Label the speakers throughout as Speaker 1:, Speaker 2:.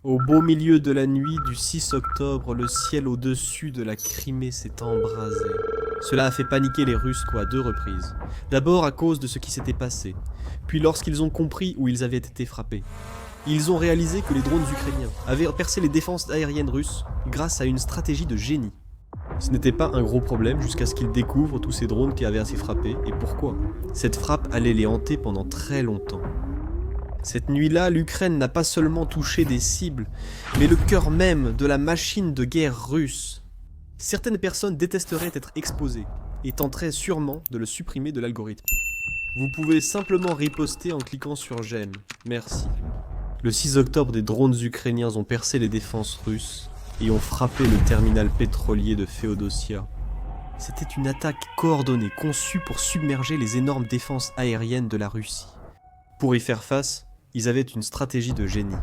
Speaker 1: Au beau milieu de la nuit du 6 octobre, le ciel au-dessus de la Crimée s'est embrasé. Cela a fait paniquer les Russes à deux reprises. D'abord à cause de ce qui s'était passé, puis lorsqu'ils ont compris où ils avaient été frappés. Ils ont réalisé que les drones ukrainiens avaient percé les défenses aériennes russes grâce à une stratégie de génie. Ce n'était pas un gros problème jusqu'à ce qu'ils découvrent tous ces drones qui avaient assez frappé et pourquoi. Cette frappe allait les hanter pendant très longtemps. Cette nuit-là, l'Ukraine n'a pas seulement touché des cibles, mais le cœur même de la machine de guerre russe. Certaines personnes détesteraient être exposées et tenteraient sûrement de le supprimer de l'algorithme. Vous pouvez simplement riposter en cliquant sur j'aime. Merci. Le 6 octobre, des drones ukrainiens ont percé les défenses russes et ont frappé le terminal pétrolier de Féodosia. C'était une attaque coordonnée conçue pour submerger les énormes défenses aériennes de la Russie. Pour y faire face, ils avaient une stratégie de génie.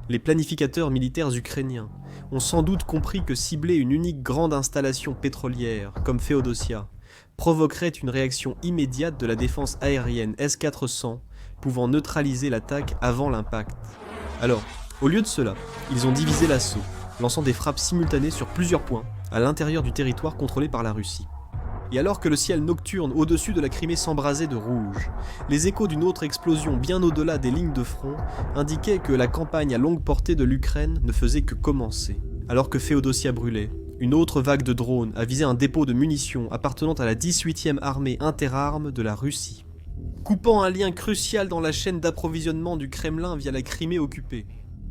Speaker 1: Les planificateurs militaires ukrainiens ont sans doute compris que cibler une unique grande installation pétrolière, comme Féodosia, provoquerait une réaction immédiate de la défense aérienne S-400, pouvant neutraliser l'attaque avant l'impact. Alors, au lieu de cela, ils ont divisé l'assaut, lançant des frappes simultanées sur plusieurs points, à l'intérieur du territoire contrôlé par la Russie. Et alors que le ciel nocturne au-dessus de la Crimée s'embrasait de rouge, les échos d'une autre explosion bien au-delà des lignes de front indiquaient que la campagne à longue portée de l'Ukraine ne faisait que commencer. Alors que Féodosia brûlait, une autre vague de drones a visé un dépôt de munitions appartenant à la 18e armée interarmes de la Russie, coupant un lien crucial dans la chaîne d'approvisionnement du Kremlin via la Crimée occupée.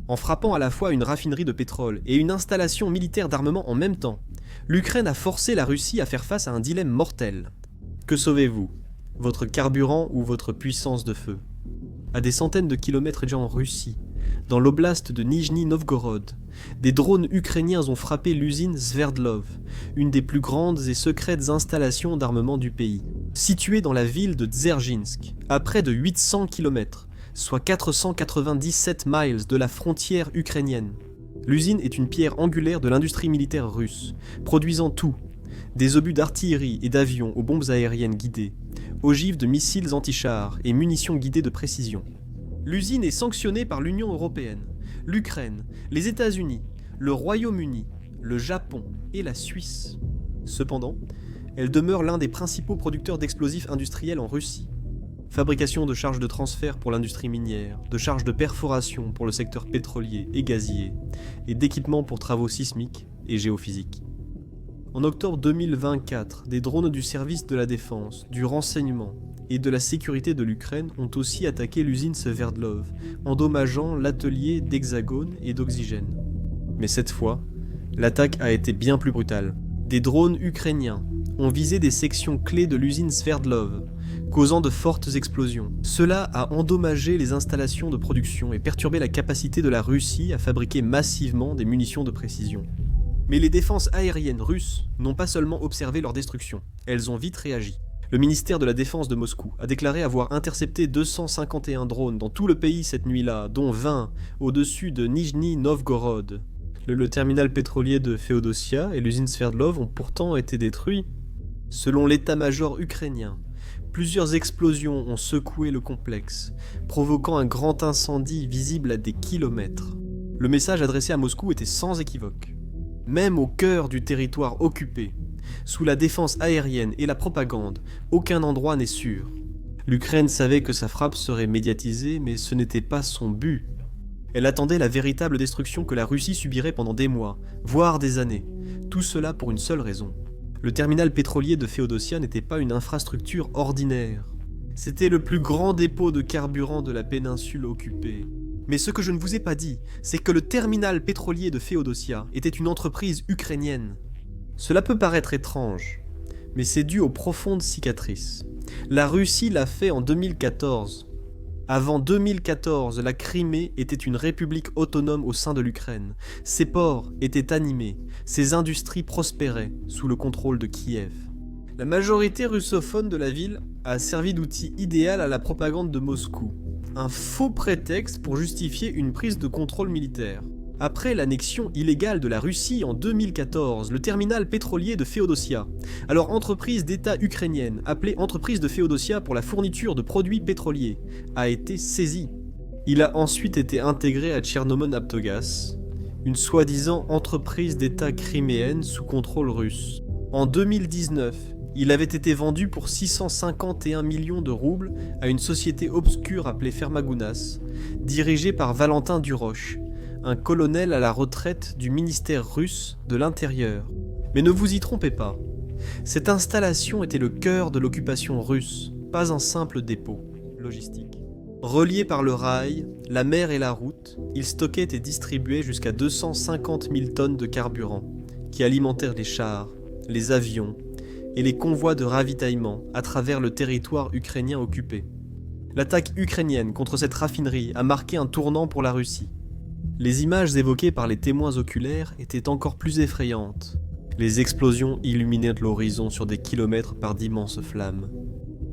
Speaker 1: En frappant à la fois une raffinerie de pétrole et une installation militaire d'armement en même temps, l'Ukraine a forcé la Russie à faire face à un dilemme mortel. Que sauvez-vous? Votre carburant ou votre puissance de feu? À des centaines de kilomètres déjà en Russie, dans l'oblast de Nijni Novgorod, des drones ukrainiens ont frappé l'usine Sverdlov, une des plus grandes et secrètes installations d'armement du pays. Située dans la ville de Dzerzhinsk, à près de 800 km, soit 497 miles de la frontière ukrainienne. L'usine est une pierre angulaire de l'industrie militaire russe, produisant tout, des obus d'artillerie et d'avions aux bombes aériennes guidées, ogives de missiles anti-chars et munitions guidées de précision. L'usine est sanctionnée par l'Union européenne, l'Ukraine, les États-Unis, le Royaume-Uni, le Japon et la Suisse. Cependant, elle demeure l'un des principaux producteurs d'explosifs industriels en Russie. Fabrication de charges de transfert pour l'industrie minière, de charges de perforation pour le secteur pétrolier et gazier, et d'équipements pour travaux sismiques et géophysiques. En octobre 2024, des drones du service de la défense, du renseignement et de la sécurité de l'Ukraine ont aussi attaqué l'usine Sverdlov, endommageant l'atelier d'hexagone et d'oxygène. Mais cette fois, l'attaque a été bien plus brutale. Des drones ukrainiens ont visé des sections clés de l'usine Sverdlov, causant de fortes explosions. Cela a endommagé les installations de production et perturbé la capacité de la Russie à fabriquer massivement des munitions de précision. Mais les défenses aériennes russes n'ont pas seulement observé leur destruction, elles ont vite réagi. Le ministère de la Défense de Moscou a déclaré avoir intercepté 251 drones dans tout le pays cette nuit-là, dont 20 au-dessus de Nijni Novgorod. Le terminal pétrolier de Féodosia et l'usine Sverdlov ont pourtant été détruits. Selon l'état-major ukrainien, plusieurs explosions ont secoué le complexe, provoquant un grand incendie visible à des kilomètres. Le message adressé à Moscou était sans équivoque. Même au cœur du territoire occupé, sous la défense aérienne et la propagande, aucun endroit n'est sûr. L'Ukraine savait que sa frappe serait médiatisée, mais ce n'était pas son but. Elle attendait la véritable destruction que la Russie subirait pendant des mois, voire des années. Tout cela pour une seule raison. Le terminal pétrolier de Féodosia n'était pas une infrastructure ordinaire. C'était le plus grand dépôt de carburant de la péninsule occupée. Mais ce que je ne vous ai pas dit, c'est que le terminal pétrolier de Féodosia était une entreprise ukrainienne. Cela peut paraître étrange, mais c'est dû aux profondes cicatrices. La Russie l'a fait en 2014. Avant 2014, la Crimée était une république autonome au sein de l'Ukraine. Ses ports étaient animés, ses industries prospéraient sous le contrôle de Kiev. La majorité russophone de la ville a servi d'outil idéal à la propagande de Moscou. Un faux prétexte pour justifier une prise de contrôle militaire. Après l'annexion illégale de la Russie en 2014, le terminal pétrolier de Féodosia, alors entreprise d'État ukrainienne, appelée entreprise de Féodosia pour la fourniture de produits pétroliers, a été saisi. Il a ensuite été intégré à Tchernomont-Naftogaz, une soi-disant entreprise d'État criméenne sous contrôle russe. En 2019, il avait été vendu pour 651 millions de roubles à une société obscure appelée Fermagunas, dirigée par Valentin Duroche, un colonel à la retraite du ministère russe de l'Intérieur. Mais ne vous y trompez pas, cette installation était le cœur de l'occupation russe, pas un simple dépôt logistique. Relié par le rail, la mer et la route, il stockait et distribuait jusqu'à 250 000 tonnes de carburant, qui alimentèrent les chars, les avions et les convois de ravitaillement à travers le territoire ukrainien occupé. L'attaque ukrainienne contre cette raffinerie a marqué un tournant pour la Russie. Les images évoquées par les témoins oculaires étaient encore plus effrayantes. Les explosions illuminaient l'horizon sur des kilomètres par d'immenses flammes.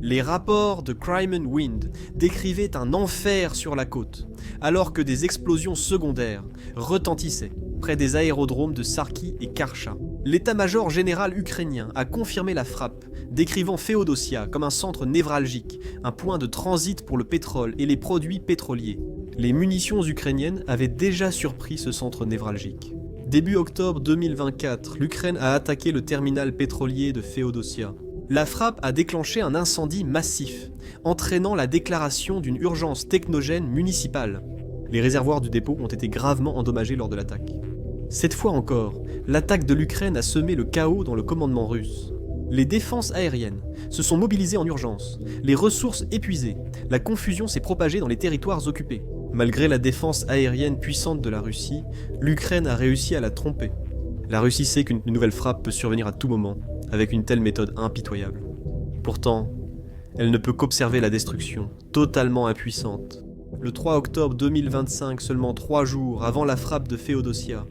Speaker 1: Les rapports de Crime and Wind décrivaient un enfer sur la côte, alors que des explosions secondaires retentissaient près des aérodromes de Sarki et Karcha. L'état-major général ukrainien a confirmé la frappe, décrivant Féodosia comme un centre névralgique, un point de transit pour le pétrole et les produits pétroliers. Les munitions ukrainiennes avaient déjà surpris ce centre névralgique. Début octobre 2024, l'Ukraine a attaqué le terminal pétrolier de Féodosia. La frappe a déclenché un incendie massif, entraînant la déclaration d'une urgence technogène municipale. Les réservoirs du dépôt ont été gravement endommagés lors de l'attaque. Cette fois encore, l'attaque de l'Ukraine a semé le chaos dans le commandement russe. Les défenses aériennes se sont mobilisées en urgence, les ressources épuisées, la confusion s'est propagée dans les territoires occupés. Malgré la défense aérienne puissante de la Russie, l'Ukraine a réussi à la tromper. La Russie sait qu'une nouvelle frappe peut survenir à tout moment, avec une telle méthode impitoyable. Pourtant, elle ne peut qu'observer la destruction, totalement impuissante. Le 3 octobre 2025, seulement 3 jours avant la frappe de Féodosia,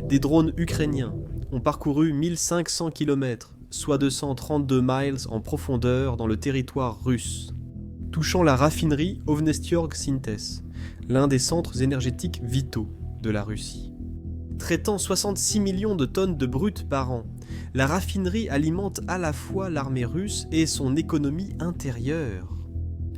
Speaker 1: des drones ukrainiens ont parcouru 1500 km, soit 232 miles en profondeur dans le territoire russe, touchant la raffinerie Ovnestyorsk-Synthèse, l'un des centres énergétiques vitaux de la Russie. Traitant 66 millions de tonnes de brut par an, la raffinerie alimente à la fois l'armée russe et son économie intérieure.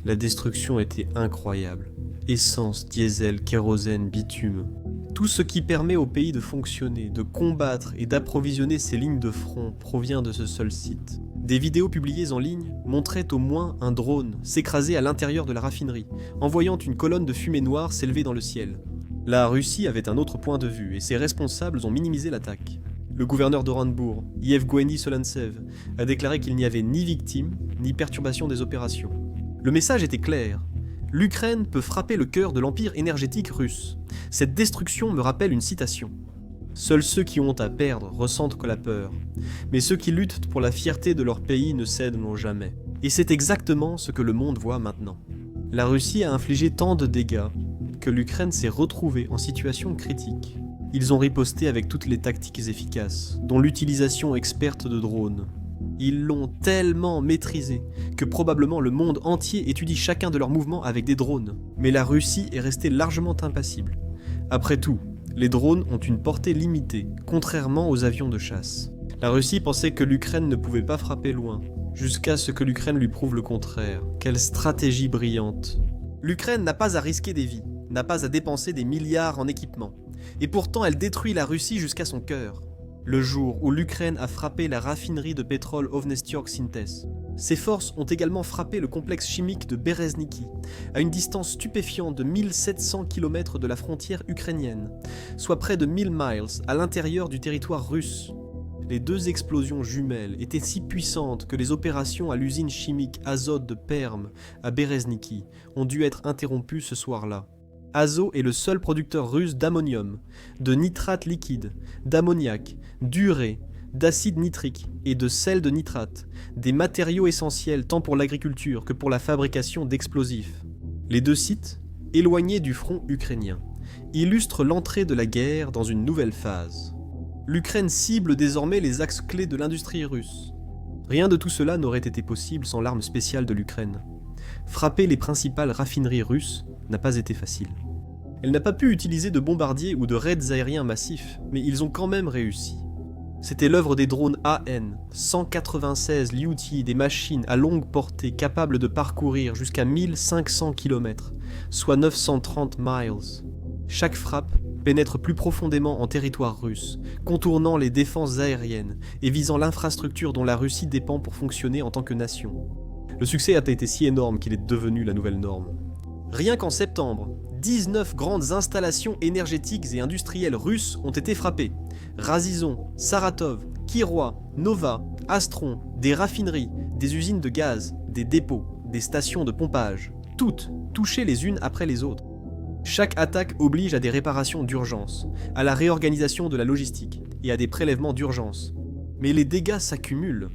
Speaker 1: La destruction était incroyable. Essence, diesel, kérosène, bitume. Tout ce qui permet au pays de fonctionner, de combattre et d'approvisionner ses lignes de front provient de ce seul site. Des vidéos publiées en ligne montraient au moins un drone s'écraser à l'intérieur de la raffinerie, envoyant une colonne de fumée noire s'élever dans le ciel. La Russie avait un autre point de vue et ses responsables ont minimisé l'attaque. Le gouverneur d'Orenbourg, Yevgeny Solantsev, a déclaré qu'il n'y avait ni victime, ni perturbation des opérations. Le message était clair. L'Ukraine peut frapper le cœur de l'empire énergétique russe. Cette destruction me rappelle une citation. Seuls ceux qui ont à perdre ressentent que la peur, mais ceux qui luttent pour la fierté de leur pays ne cèderont jamais. Et c'est exactement ce que le monde voit maintenant. La Russie a infligé tant de dégâts que l'Ukraine s'est retrouvée en situation critique. Ils ont riposté avec toutes les tactiques efficaces, dont l'utilisation experte de drones. Ils l'ont tellement maîtrisé que probablement le monde entier étudie chacun de leurs mouvements avec des drones. Mais la Russie est restée largement impassible. Après tout, les drones ont une portée limitée, contrairement aux avions de chasse. La Russie pensait que l'Ukraine ne pouvait pas frapper loin, jusqu'à ce que l'Ukraine lui prouve le contraire. Quelle stratégie brillante! L'Ukraine n'a pas à risquer des vies, n'a pas à dépenser des milliards en équipement. Et pourtant elle détruit la Russie jusqu'à son cœur. Le jour où l'Ukraine a frappé la raffinerie de pétrole Ovnestyorsk-Synthèse, ses forces ont également frappé le complexe chimique de Berezniki, à une distance stupéfiante de 1700 km de la frontière ukrainienne, soit près de 1000 miles à l'intérieur du territoire russe. Les deux explosions jumelles étaient si puissantes que les opérations à l'usine chimique Azot de Perm à Berezniki ont dû être interrompues ce soir-là. Azot est le seul producteur russe d'ammonium, de nitrate liquide, d'ammoniac, d'urée, d'acide nitrique et de sel de nitrate, des matériaux essentiels tant pour l'agriculture que pour la fabrication d'explosifs. Les deux sites, éloignés du front ukrainien, illustrent l'entrée de la guerre dans une nouvelle phase. L'Ukraine cible désormais les axes clés de l'industrie russe. Rien de tout cela n'aurait été possible sans l'arme spéciale de l'Ukraine. Frapper les principales raffineries russes n'a pas été facile. Elle n'a pas pu utiliser de bombardiers ou de raids aériens massifs, mais ils ont quand même réussi. C'était l'œuvre des drones AN-196 Lyuti, des machines à longue portée capables de parcourir jusqu'à 1500 km, soit 930 miles. Chaque frappe pénètrent plus profondément en territoire russe, contournant les défenses aériennes et visant l'infrastructure dont la Russie dépend pour fonctionner en tant que nation. Le succès a été si énorme qu'il est devenu la nouvelle norme. Rien qu'en septembre, 19 grandes installations énergétiques et industrielles russes ont été frappées. Razizon, Saratov, Kiroy, Nova, Astron, des raffineries, des usines de gaz, des dépôts, des stations de pompage, toutes touchées les unes après les autres. Chaque attaque oblige à des réparations d'urgence, à la réorganisation de la logistique et à des prélèvements d'urgence. Mais les dégâts s'accumulent.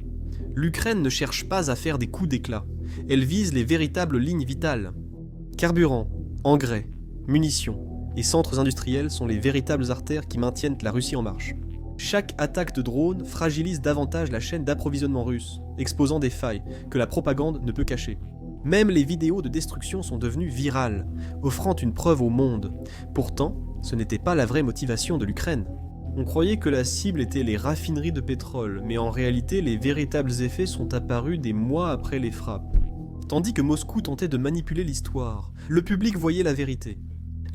Speaker 1: L'Ukraine ne cherche pas à faire des coups d'éclat, elle vise les véritables lignes vitales. Carburant, engrais, munitions et centres industriels sont les véritables artères qui maintiennent la Russie en marche. Chaque attaque de drone fragilise davantage la chaîne d'approvisionnement russe, exposant des failles que la propagande ne peut cacher. Même les vidéos de destruction sont devenues virales, offrant une preuve au monde. Pourtant, ce n'était pas la vraie motivation de l'Ukraine. On croyait que la cible était les raffineries de pétrole, mais en réalité, les véritables effets sont apparus des mois après les frappes. Tandis que Moscou tentait de manipuler l'histoire, le public voyait la vérité.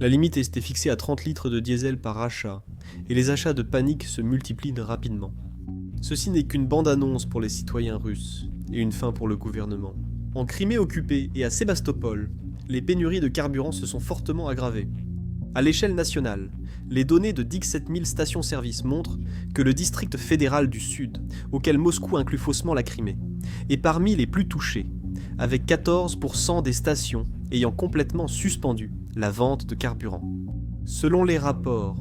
Speaker 1: La limite était fixée à 30 litres de diesel par achat, et les achats de panique se multiplient rapidement. Ceci n'est qu'une bande-annonce pour les citoyens russes, et une fin pour le gouvernement. En Crimée occupée et à Sébastopol, les pénuries de carburant se sont fortement aggravées. À l'échelle nationale, les données de 17 000 stations-service montrent que le district fédéral du Sud, auquel Moscou inclut faussement la Crimée, est parmi les plus touchés, avec 14% des stations ayant complètement suspendu la vente de carburant. Selon les rapports,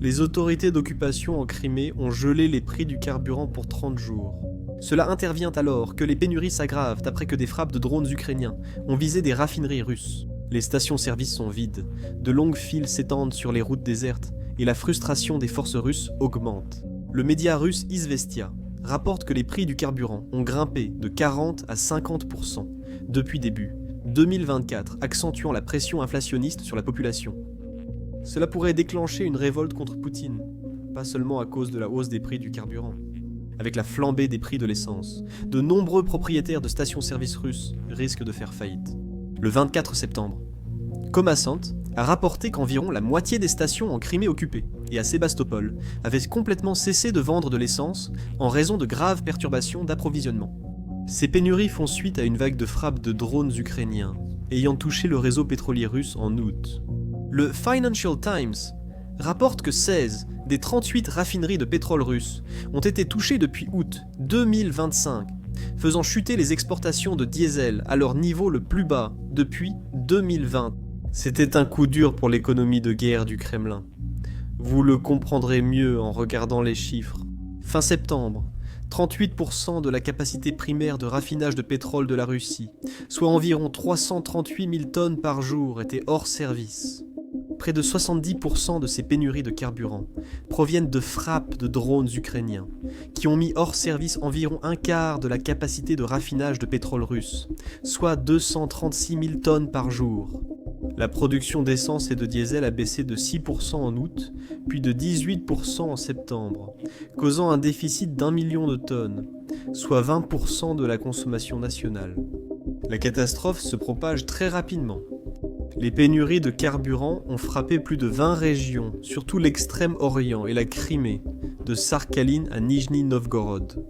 Speaker 1: les autorités d'occupation en Crimée ont gelé les prix du carburant pour 30 jours. Cela intervient alors que les pénuries s'aggravent après que des frappes de drones ukrainiens ont visé des raffineries russes. Les stations-service sont vides, de longues files s'étendent sur les routes désertes et la frustration des forces russes augmente. Le média russe Izvestia rapporte que les prix du carburant ont grimpé de 40 à 50% depuis début 2024, accentuant la pression inflationniste sur la population. Cela pourrait déclencher une révolte contre Poutine, pas seulement à cause de la hausse des prix du carburant. Avec la flambée des prix de l'essence, de nombreux propriétaires de stations-service russes risquent de faire faillite. Le 24 septembre, Kommersant a rapporté qu'environ la moitié des stations en Crimée occupée et à Sébastopol avaient complètement cessé de vendre de l'essence en raison de graves perturbations d'approvisionnement. Ces pénuries font suite à une vague de frappes de drones ukrainiens ayant touché le réseau pétrolier russe en août. Le Financial Times rapporte que 16 des 38 raffineries de pétrole russes ont été touchées depuis août 2025, faisant chuter les exportations de diesel à leur niveau le plus bas depuis 2020. C'était un coup dur pour l'économie de guerre du Kremlin. Vous le comprendrez mieux en regardant les chiffres. Fin septembre, 38% de la capacité primaire de raffinage de pétrole de la Russie, soit environ 338 000 tonnes par jour, était hors service. Près de 70% de ces pénuries de carburant proviennent de frappes de drones ukrainiens, qui ont mis hors service environ un quart de la capacité de raffinage de pétrole russe, soit 236 000 tonnes par jour. La production d'essence et de diesel a baissé de 6% en août, puis de 18% en septembre, causant un déficit d'1 million de tonnes, soit 20% de la consommation nationale. La catastrophe se propage très rapidement. Les pénuries de carburant ont frappé plus de 20 régions, surtout l'extrême-orient et la Crimée, de Sakhaline à Nijni Novgorod.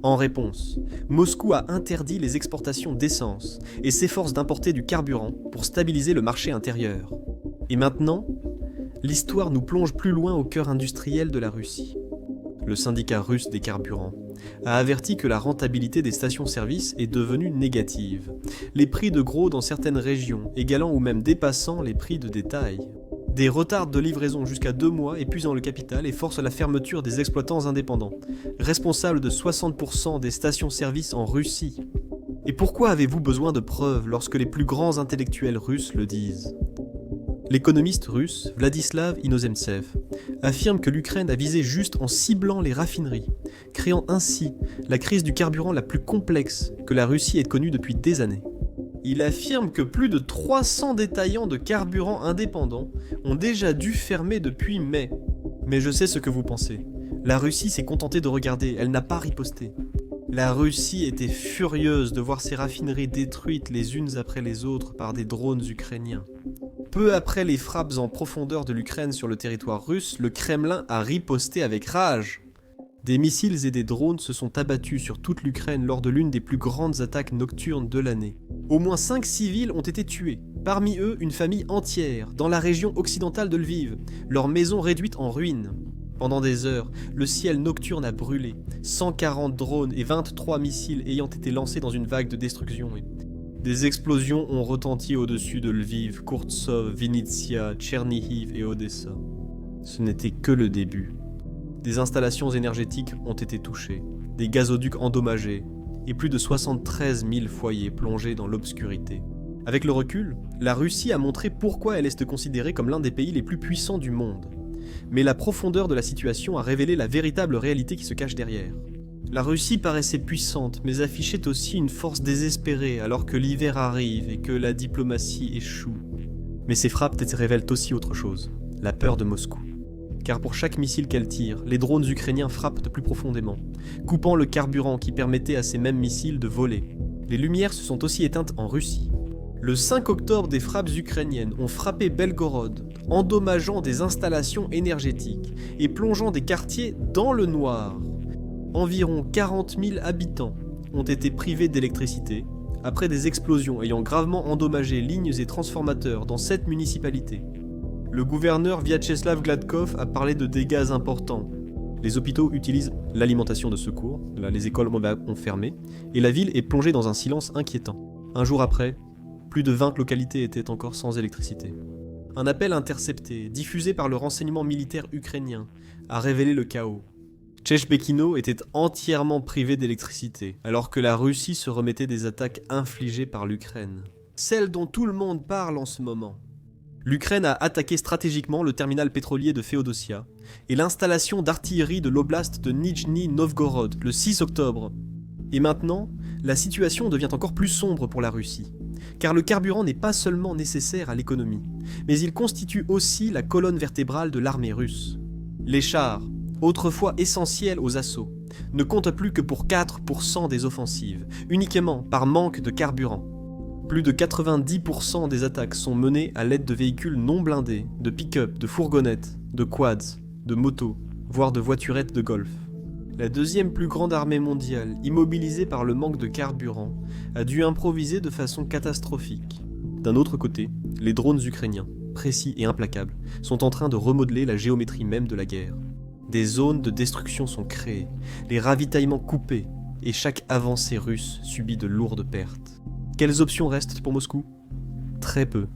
Speaker 1: En réponse, Moscou a interdit les exportations d'essence et s'efforce d'importer du carburant pour stabiliser le marché intérieur. Et maintenant, l'histoire nous plonge plus loin au cœur industriel de la Russie. Le syndicat russe des carburants a averti que la rentabilité des stations-service est devenue négative, les prix de gros dans certaines régions égalant ou même dépassant les prix de détail. Des retards de livraison jusqu'à 2 mois épuisant le capital et forcent la fermeture des exploitants indépendants, responsables de 60% des stations-service en Russie. Et pourquoi avez-vous besoin de preuves lorsque les plus grands intellectuels russes le disent ? L'économiste russe Vladislav Inozemtsev affirme que l'Ukraine a visé juste en ciblant les raffineries, créant ainsi la crise du carburant la plus complexe que la Russie ait connue depuis des années. Il affirme que plus de 300 détaillants de carburant indépendants ont déjà dû fermer depuis mai. Mais je sais ce que vous pensez. La Russie s'est contentée de regarder, elle n'a pas riposté. La Russie était furieuse de voir ses raffineries détruites les unes après les autres par des drones ukrainiens. Peu après les frappes en profondeur de l'Ukraine sur le territoire russe, le Kremlin a riposté avec rage. Des missiles et des drones se sont abattus sur toute l'Ukraine lors de l'une des plus grandes attaques nocturnes de l'année. Au moins 5 civils ont été tués, parmi eux une famille entière, dans la région occidentale de Lviv, leur maison réduite en ruines. Pendant des heures, le ciel nocturne a brûlé, 140 drones et 23 missiles ayant été lancés dans une vague de destruction. Des explosions ont retenti au-dessus de Lviv, Kourtsov, Vinnytsia, Tchernihiv et Odessa. Ce n'était que le début. Des installations énergétiques ont été touchées, des gazoducs endommagés, et plus de 73 000 foyers plongés dans l'obscurité. Avec le recul, la Russie a montré pourquoi elle est considérée comme l'un des pays les plus puissants du monde. Mais la profondeur de la situation a révélé la véritable réalité qui se cache derrière. La Russie paraissait puissante, mais affichait aussi une force désespérée alors que l'hiver arrive et que la diplomatie échoue. Mais ces frappes révèlent aussi autre chose, la peur de Moscou. Car pour chaque missile qu'elle tire, les drones ukrainiens frappent de plus profondément, coupant le carburant qui permettait à ces mêmes missiles de voler. Les lumières se sont aussi éteintes en Russie. Le 5 octobre, des frappes ukrainiennes ont frappé Belgorod, endommageant des installations énergétiques et plongeant des quartiers dans le noir. Environ 40 000 habitants ont été privés d'électricité après des explosions ayant gravement endommagé lignes et transformateurs dans 7 municipalités. Le gouverneur Vyacheslav Gladkov a parlé de dégâts importants. Les hôpitaux utilisent l'alimentation de secours, les écoles ont fermé, et la ville est plongée dans un silence inquiétant. Un jour après, plus de 20 localités étaient encore sans électricité. Un appel intercepté, diffusé par le renseignement militaire ukrainien, a révélé le chaos. Tchechbekino était entièrement privé d'électricité, alors que la Russie se remettait des attaques infligées par l'Ukraine. Celle dont tout le monde parle en ce moment. L'Ukraine a attaqué stratégiquement le terminal pétrolier de Féodossia et l'installation d'artillerie de l'oblast de Nijni Novgorod le 6 octobre. Et maintenant, la situation devient encore plus sombre pour la Russie, car le carburant n'est pas seulement nécessaire à l'économie, mais il constitue aussi la colonne vertébrale de l'armée russe. Les chars, autrefois essentiels aux assauts, ne comptent plus que pour 4% des offensives, uniquement par manque de carburant. Plus de 90% des attaques sont menées à l'aide de véhicules non blindés, de pick-up, de fourgonnettes, de quads, de motos, voire de voiturettes de golf. La deuxième plus grande armée mondiale, immobilisée par le manque de carburant, a dû improviser de façon catastrophique. D'un autre côté, les drones ukrainiens, précis et implacables, sont en train de remodeler la géométrie même de la guerre. Des zones de destruction sont créées, les ravitaillements coupés, et chaque avancée russe subit de lourdes pertes. Quelles options restent pour Moscou ? Très peu.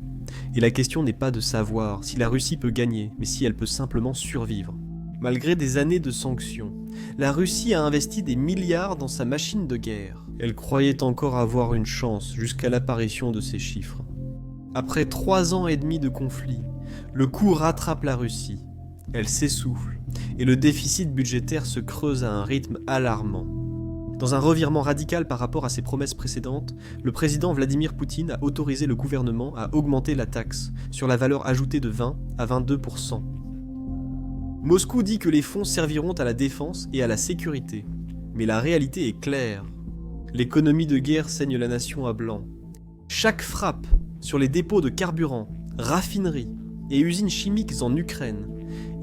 Speaker 1: Et la question n'est pas de savoir si la Russie peut gagner, mais si elle peut simplement survivre. Malgré des années de sanctions, la Russie a investi des milliards dans sa machine de guerre. Elle croyait encore avoir une chance jusqu'à l'apparition de ces chiffres. Après 3 ans et demi de conflit, le coup rattrape la Russie. Elle s'essouffle, et le déficit budgétaire se creuse à un rythme alarmant. Dans un revirement radical par rapport à ses promesses précédentes, le président Vladimir Poutine a autorisé le gouvernement à augmenter la taxe sur la valeur ajoutée de 20 à 22%. Moscou dit que les fonds serviront à la défense et à la sécurité, mais la réalité est claire. L'économie de guerre saigne la nation à blanc. Chaque frappe sur les dépôts de carburant, raffineries et usines chimiques en Ukraine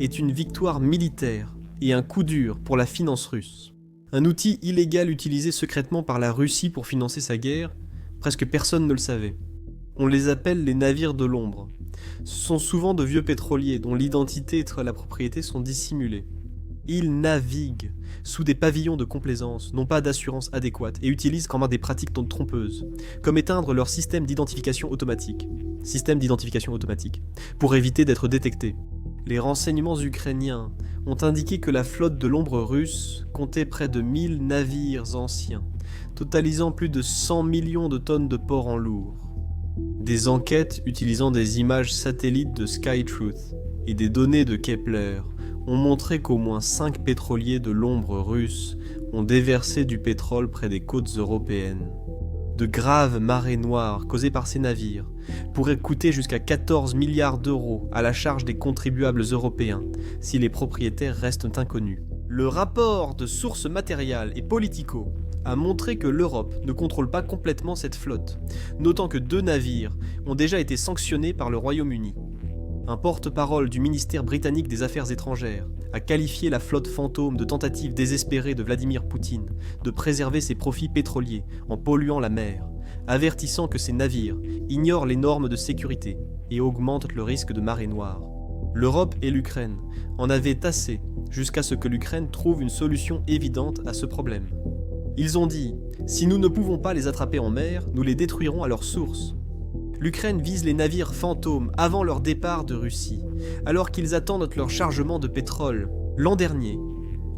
Speaker 1: est une victoire militaire et un coup dur pour la finance russe. Un outil illégal utilisé secrètement par la Russie pour financer sa guerre, presque personne ne le savait. On les appelle les navires de l'ombre. Ce sont souvent de vieux pétroliers dont l'identité et la propriété sont dissimulées. Ils naviguent sous des pavillons de complaisance, n'ont pas d'assurance adéquate et utilisent quand même des pratiques trompeuses, comme éteindre leur système d'identification automatique, pour éviter d'être détectés. Les renseignements ukrainiens ont indiqué que la flotte de l'ombre russe comptait près de 1000 navires anciens, totalisant plus de 100 millions de tonnes de porc en lourd. Des enquêtes utilisant des images satellites de SkyTruth et des données de Kepler ont montré qu'au moins 5 pétroliers de l'ombre russe ont déversé du pétrole près des côtes européennes. De graves marées noires causées par ces navires pourraient coûter jusqu'à 14 milliards d'euros à la charge des contribuables européens si les propriétaires restent inconnus. Le rapport de sources matérielles et politico a montré que l'Europe ne contrôle pas complètement cette flotte, notant que 2 navires ont déjà été sanctionnés par le Royaume-Uni. Un porte-parole du ministère britannique des Affaires étrangères a qualifié la flotte fantôme de tentative désespérée de Vladimir Poutine de préserver ses profits pétroliers en polluant la mer, avertissant que ces navires ignorent les normes de sécurité et augmentent le risque de marée noire. L'Europe et l'Ukraine en avaient assez jusqu'à ce que l'Ukraine trouve une solution évidente à ce problème. Ils ont dit « Si nous ne pouvons pas les attraper en mer, nous les détruirons à leur source ». L'Ukraine vise les navires fantômes avant leur départ de Russie, alors qu'ils attendent leur chargement de pétrole. L'an dernier,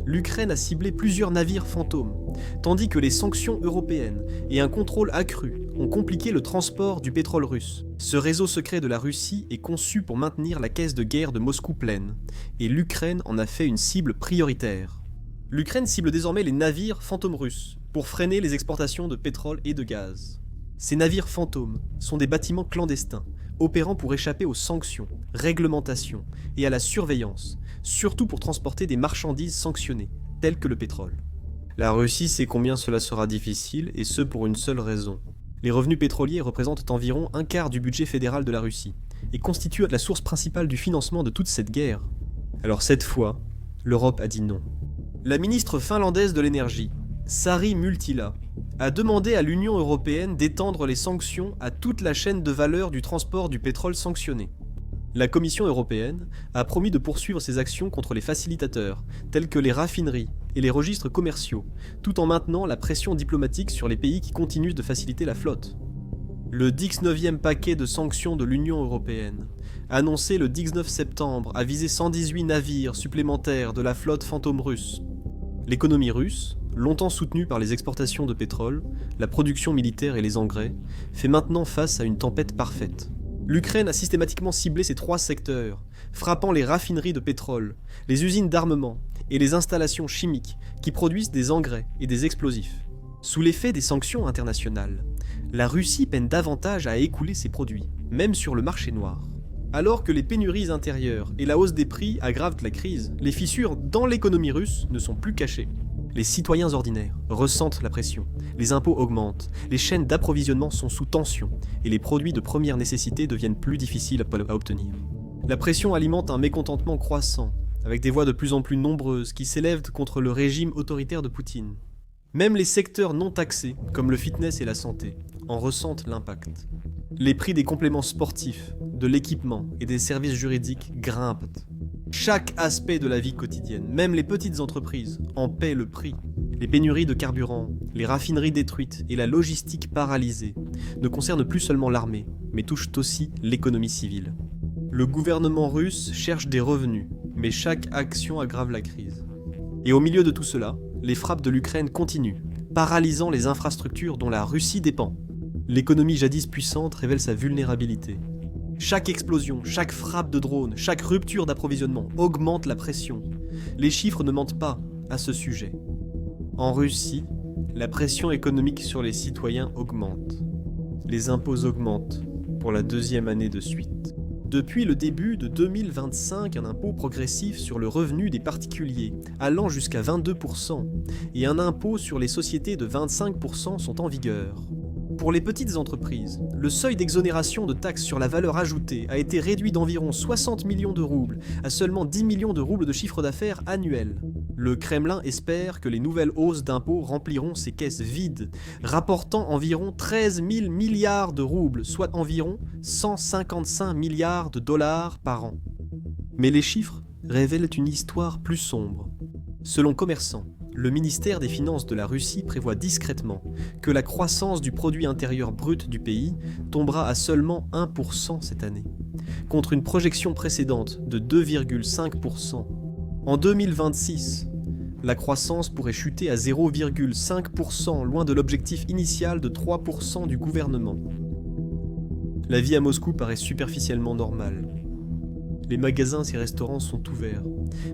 Speaker 1: l'Ukraine a ciblé plusieurs navires fantômes, tandis que les sanctions européennes et un contrôle accru ont compliqué le transport du pétrole russe. Ce réseau secret de la Russie est conçu pour maintenir la caisse de guerre de Moscou pleine, et l'Ukraine en a fait une cible prioritaire. L'Ukraine cible désormais les navires fantômes russes pour freiner les exportations de pétrole et de gaz. Ces navires fantômes sont des bâtiments clandestins, opérant pour échapper aux sanctions, réglementations et à la surveillance, surtout pour transporter des marchandises sanctionnées, telles que le pétrole. La Russie sait combien cela sera difficile, et ce pour une seule raison. Les revenus pétroliers représentent environ un quart du budget fédéral de la Russie, et constituent la source principale du financement de toute cette guerre. Alors cette fois, l'Europe a dit non. La ministre finlandaise de l'énergie, Sari Multila, a demandé à l'Union européenne d'étendre les sanctions à toute la chaîne de valeur du transport du pétrole sanctionné. La Commission européenne a promis de poursuivre ses actions contre les facilitateurs, tels que les raffineries et les registres commerciaux, tout en maintenant la pression diplomatique sur les pays qui continuent de faciliter la flotte. Le 19e paquet de sanctions de l'Union européenne, annoncé le 19 septembre, a visé 118 navires supplémentaires de la flotte fantôme russe. L'économie russe, longtemps soutenue par les exportations de pétrole, la production militaire et les engrais, fait maintenant face à une tempête parfaite. L'Ukraine a systématiquement ciblé ces 3 secteurs, frappant les raffineries de pétrole, les usines d'armement et les installations chimiques qui produisent des engrais et des explosifs. Sous l'effet des sanctions internationales, la Russie peine davantage à écouler ses produits, même sur le marché noir. Alors que les pénuries intérieures et la hausse des prix aggravent la crise, les fissures dans l'économie russe ne sont plus cachées. Les citoyens ordinaires ressentent la pression, les impôts augmentent, les chaînes d'approvisionnement sont sous tension et les produits de première nécessité deviennent plus difficiles à obtenir. La pression alimente un mécontentement croissant, avec des voix de plus en plus nombreuses qui s'élèvent contre le régime autoritaire de Poutine. Même les secteurs non taxés, comme le fitness et la santé, en ressentent l'impact. Les prix des compléments sportifs, de l'équipement et des services juridiques grimpent. Chaque aspect de la vie quotidienne, même les petites entreprises, en paient le prix. Les pénuries de carburant, les raffineries détruites et la logistique paralysée ne concernent plus seulement l'armée, mais touchent aussi l'économie civile. Le gouvernement russe cherche des revenus, mais chaque action aggrave la crise. Et au milieu de tout cela, les frappes de l'Ukraine continuent, paralysant les infrastructures dont la Russie dépend. L'économie jadis puissante révèle sa vulnérabilité. Chaque explosion, chaque frappe de drone, chaque rupture d'approvisionnement augmente la pression. Les chiffres ne mentent pas à ce sujet. En Russie, la pression économique sur les citoyens augmente. Les impôts augmentent pour la 2e année de suite. Depuis le début de 2025, un impôt progressif sur le revenu des particuliers, allant jusqu'à 22%, et un impôt sur les sociétés de 25% sont en vigueur. Pour les petites entreprises, le seuil d'exonération de taxes sur la valeur ajoutée a été réduit d'environ 60 millions de roubles à seulement 10 millions de roubles de chiffre d'affaires annuel. Le Kremlin espère que les nouvelles hausses d'impôts rempliront ces caisses vides, rapportant environ 13 000 milliards de roubles, soit environ 155 milliards de dollars par an. Mais les chiffres révèlent une histoire plus sombre. Selon Commerçant, le ministère des Finances de la Russie prévoit discrètement que la croissance du produit intérieur brut du pays tombera à seulement 1% cette année, contre une projection précédente de 2,5%. En 2026, la croissance pourrait chuter à 0,5%, loin de l'objectif initial de 3% du gouvernement. La vie à Moscou paraît superficiellement normale. Les magasins et restaurants sont ouverts,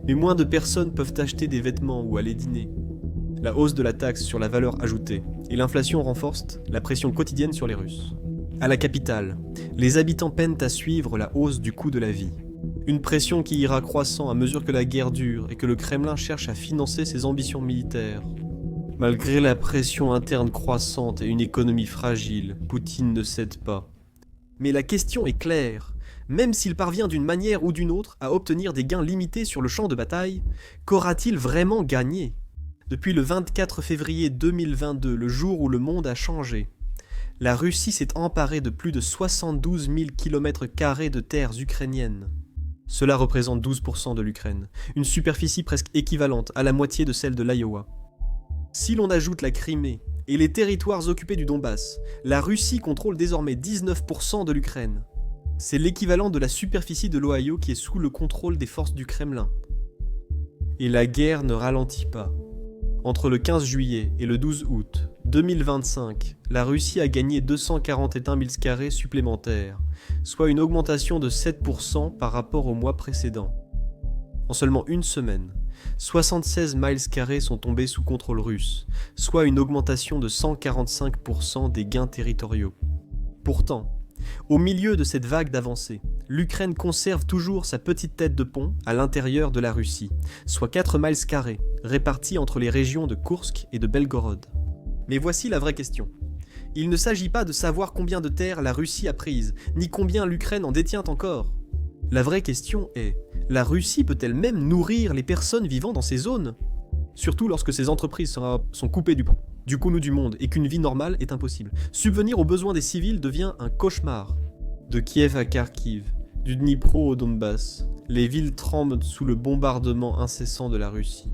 Speaker 1: mais moins de personnes peuvent acheter des vêtements ou aller dîner. La hausse de la taxe sur la valeur ajoutée et l'inflation renforcent la pression quotidienne sur les Russes. À la capitale, les habitants peinent à suivre la hausse du coût de la vie. Une pression qui ira croissant à mesure que la guerre dure et que le Kremlin cherche à financer ses ambitions militaires. Malgré la pression interne croissante et une économie fragile, Poutine ne cède pas. Mais la question est claire. Même s'il parvient d'une manière ou d'une autre à obtenir des gains limités sur le champ de bataille, qu'aura-t-il vraiment gagné ? Depuis le 24 février 2022, le jour où le monde a changé, la Russie s'est emparée de plus de 72 000 km² de terres ukrainiennes. Cela représente 12% de l'Ukraine, une superficie presque équivalente à la moitié de celle de l'Iowa. Si l'on ajoute la Crimée et les territoires occupés du Donbass, la Russie contrôle désormais 19% de l'Ukraine. C'est l'équivalent de la superficie de l'Ohio qui est sous le contrôle des forces du Kremlin. Et la guerre ne ralentit pas. Entre le 15 juillet et le 12 août 2025, la Russie a gagné 241 000 km² supplémentaires, soit une augmentation de 7% par rapport au mois précédent. En seulement une semaine, 76 miles² sont tombés sous contrôle russe, soit une augmentation de 145% des gains territoriaux. Pourtant, au milieu de cette vague d'avancée, l'Ukraine conserve toujours sa petite tête de pont à l'intérieur de la Russie, soit 4 miles², répartis entre les régions de Koursk et de Belgorod. Mais voici la vraie question. Il ne s'agit pas de savoir combien de terres la Russie a prises, ni combien l'Ukraine en détient encore. La vraie question est, la Russie peut-elle même nourrir les personnes vivant dans ces zones ? Surtout lorsque ces entreprises sont coupées du connu du monde et qu'une vie normale est impossible. Subvenir aux besoins des civils devient un cauchemar. De Kiev à Kharkiv, du Dnipro au Donbass, les villes tremblent sous le bombardement incessant de la Russie.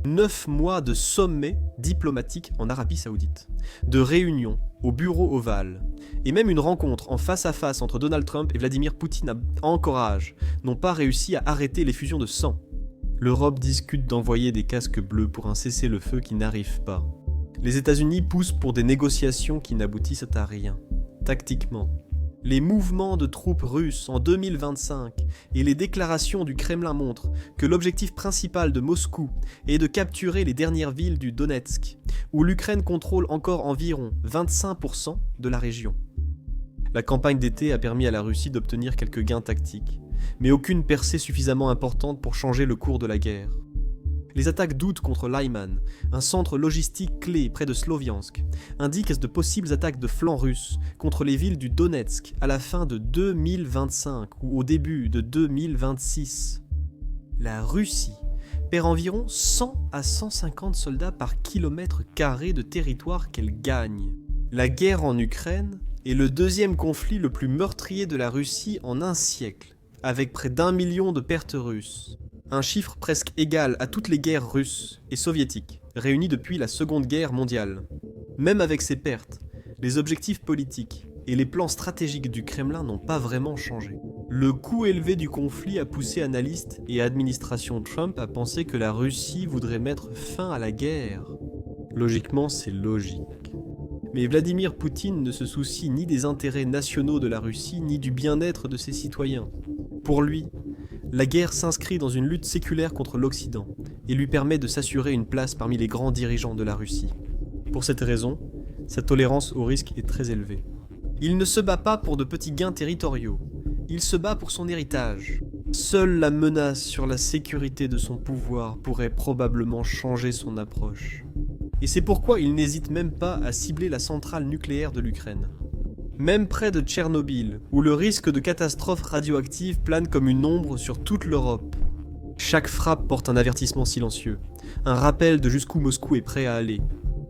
Speaker 1: 9 mois de sommets diplomatiques en Arabie Saoudite, de réunions au bureau ovale, et même une rencontre en face à face entre Donald Trump et Vladimir Poutine à Anchorage n'ont pas réussi à arrêter l'effusion de sang. L'Europe discute d'envoyer des casques bleus pour un cessez-le-feu qui n'arrive pas. Les États-Unis poussent pour des négociations qui n'aboutissent à rien. Tactiquement, les mouvements de troupes russes en 2025 et les déclarations du Kremlin montrent que l'objectif principal de Moscou est de capturer les dernières villes du Donetsk, où l'Ukraine contrôle encore environ 25% de la région. La campagne d'été a permis à la Russie d'obtenir quelques gains tactiques, mais aucune percée suffisamment importante pour changer le cours de la guerre. Les attaques d'août contre Lyman, un centre logistique clé près de Sloviansk, indiquent de possibles attaques de flanc russe contre les villes du Donetsk à la fin de 2025 ou au début de 2026. La Russie perd environ 100 à 150 soldats par kilomètre² de territoire qu'elle gagne. La guerre en Ukraine est le deuxième conflit le plus meurtrier de la Russie en un siècle, avec près d'1 million de pertes russes. Un chiffre presque égal à toutes les guerres russes et soviétiques, réunies depuis la Seconde Guerre mondiale. Même avec ces pertes, les objectifs politiques et les plans stratégiques du Kremlin n'ont pas vraiment changé. Le coût élevé du conflit a poussé analystes et administration Trump à penser que la Russie voudrait mettre fin à la guerre. Logiquement, c'est logique. Mais Vladimir Poutine ne se soucie ni des intérêts nationaux de la Russie, ni du bien-être de ses citoyens. Pour lui, la guerre s'inscrit dans une lutte séculaire contre l'Occident et lui permet de s'assurer une place parmi les grands dirigeants de la Russie. Pour cette raison, sa tolérance au risque est très élevée. Il ne se bat pas pour de petits gains territoriaux, il se bat pour son héritage. Seule la menace sur la sécurité de son pouvoir pourrait probablement changer son approche. Et c'est pourquoi il n'hésite même pas à cibler la centrale nucléaire de l'Ukraine. Même près de Tchernobyl, où le risque de catastrophe radioactive plane comme une ombre sur toute l'Europe. Chaque frappe porte un avertissement silencieux, un rappel de jusqu'où Moscou est prêt à aller.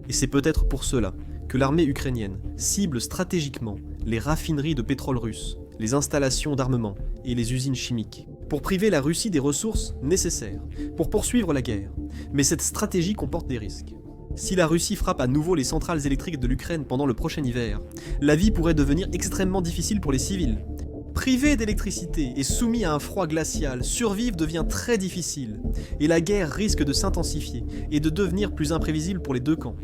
Speaker 1: Et c'est peut-être pour cela que l'armée ukrainienne cible stratégiquement les raffineries de pétrole russes, les installations d'armement et les usines chimiques, pour priver la Russie des ressources nécessaires pour poursuivre la guerre. Mais cette stratégie comporte des risques. Si la Russie frappe à nouveau les centrales électriques de l'Ukraine pendant le prochain hiver, la vie pourrait devenir extrêmement difficile pour les civils. Privés d'électricité et soumis à un froid glacial, survivre devient très difficile, et la guerre risque de s'intensifier et de devenir plus imprévisible pour les deux camps.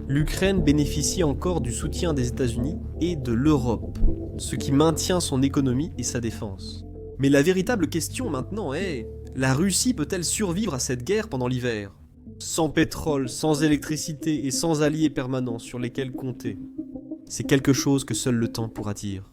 Speaker 1: L'Ukraine bénéficie encore du soutien des États-Unis et de l'Europe, ce qui maintient son économie et sa défense. Mais la véritable question maintenant est, la Russie peut-elle survivre à cette guerre pendant l'hiver ? Sans pétrole, sans électricité et sans alliés permanents sur lesquels compter. C'est quelque chose que seul le temps pourra dire.